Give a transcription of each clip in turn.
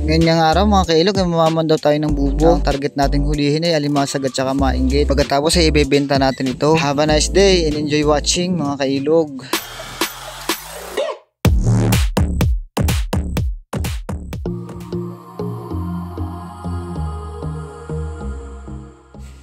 Nganyang araw mga kailog ay mamamandaw tayo ng bubo. Ang target nating hulihin ay alimasag at saka mainggit. Pagkatapos ay ibebenta natin ito. Have a nice day and enjoy watching mga kailog.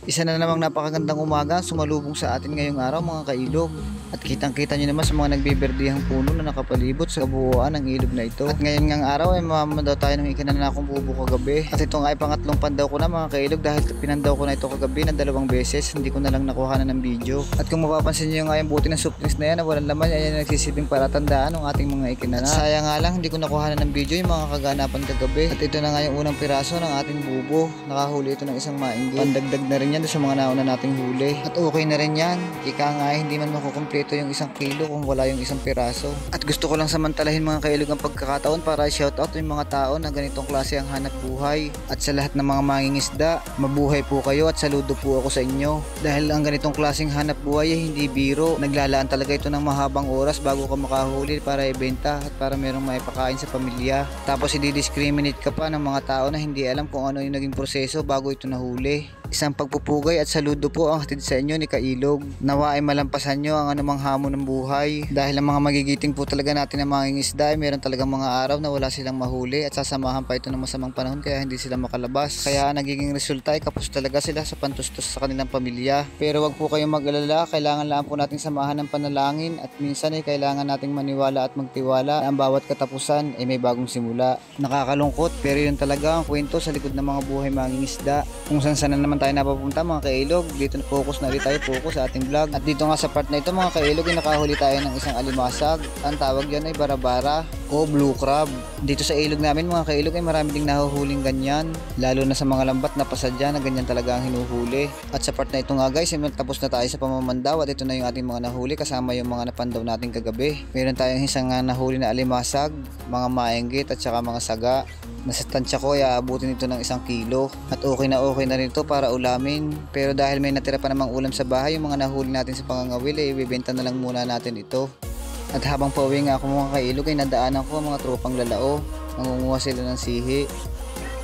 Isa na namang napakagandang umaga sumalubong sa atin ngayong araw mga kailog. At kitang kita nyo naman sa mga nagbiberdihang puno na nakapalibot sa kabuuan ng ilog na ito. At ngayon ngang araw ay mamamandaw tayo ng ikinanakong bubo kagabi. At ito nga ay pangatlong pandaw ko na mga kailog dahil pinandaw ko na ito kagabi ng 2 beses. Hindi ko na lang nakuha na ng video. At kung mapapansin nyo nga yung buti ng soft drinks na yan na walang laman, ay nagsisibing palatandaan ng ating mga ikinanak. At sayang nga lang hindi ko nakuha na ng video yung mga kaganapan kagabi. At ito na nga yung unang piraso ng ating bubo. Nakahuli ito ng isang mainggit. Pandagdag na rin yan sa mga nauna nating huli. At okay na rin yan. Ika nga hindi man makukumpleto yung 1 kilo kung wala yung 1 piraso. At gusto ko lang samantalahin mga kailog ang pagkakataon para shoutout yung mga tao na ganitong klase ang hanap buhay. At sa lahat ng mga mangingisda, mabuhay po kayo at saludo po ako sa inyo. Dahil ang ganitong klaseng hanap buhay ay hindi biro. Naglalaan talaga ito ng mahabang oras bago ka makahuli para ibenta at para merong maipakain sa pamilya. Tapos i-discriminate ka pa ng mga tao na hindi alam kung ano yung naging proseso bago ito nahuli. Isang pagpupugay at saludo po ang hatid sa inyo ni Kailog. Nawa ay malampasan nyo ang anumang hamon ng buhay. Dahil ang mga magigiting po talaga natin ng mga isda ay meron talagang mga araw na wala silang mahuli at sasamahan pa ito ng masamang panahon kaya hindi sila makalabas. Kaya nagiging resulta ay kapos talaga sila sa pantustos sa kanilang pamilya. Pero wag po kayong mag-alala, kailangan lang po nating samahan ng panalangin at minsan ay kailangan nating maniwala at magtiwala na ang bawat katapusan ay may bagong simula. Nakakalungkot pero yun talaga ang kwento sa likod ng mga buhay mangingisda. Kung saan na naman tayo napapunta mga kailog, dito na focus na ulit tayo sa ating vlog. At dito nga sa part na ito mga kailog ay nakahuli tayo ng isang alimasag. Ang tawag yan ay barabara o blue crab. Dito sa ilog namin mga kailog ay marami ding nahuhuling ganyan, lalo na sa mga lambat na pasadya na ganyan talaga ang hinuhuli. At sa part na ito nga guys ay tapos na tayo sa pamamandaw at ito na yung ating mga nahuli kasama yung mga napandaw natin kagabi. Meron tayong isang nahuli na alimasag, mga mainggit at saka mga saga. Nasa tansya ko ay aabutin ito ng 1 kilo at okay na rin ito para ulamin. Pero dahil may natira pa namang ulam sa bahay, yung mga nahuli natin sa pangangawil ay ibibenta na lang muna natin ito. At habang pauwi nga ako mga kailog ay nadaanan ko ang mga tropang lalao. Nangunguha sila ng sihi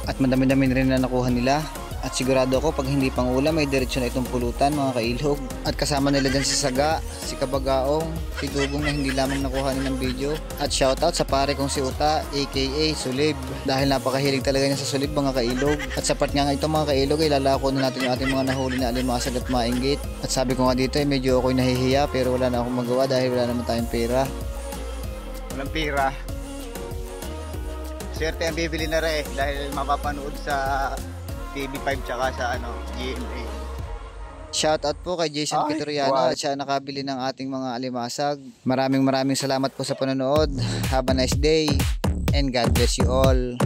at madami-dami rin na nakuha nila. At sigurado ako pag hindi pang ulam ay diretsyo na itong pulutan mga kailog. At kasama nila dyan si Saga, si Kabagaong, si Dugong na hindi lamang nakuha ng video. At shoutout sa pare kong si Uta aka Sulib. Dahil napakahilig talaga niya sa sulib mga kailog. At sa part nga ito mga kailog ay lalako na natin yung ating mga nahuli na alimasag at mainggit. At sabi ko nga dito ay medyo ako'y nahihiya pero wala na akong magawa dahil wala naman tayong pera. Walang pera. Swerte ang bibili na rin dahil mapapanood sa TV5 tsaka sa GMA. Shoutout po kay Jason Pitoriano at siya nakabili ng ating mga alimasag. Maraming salamat po sa panonood. Have a nice day and God bless you all.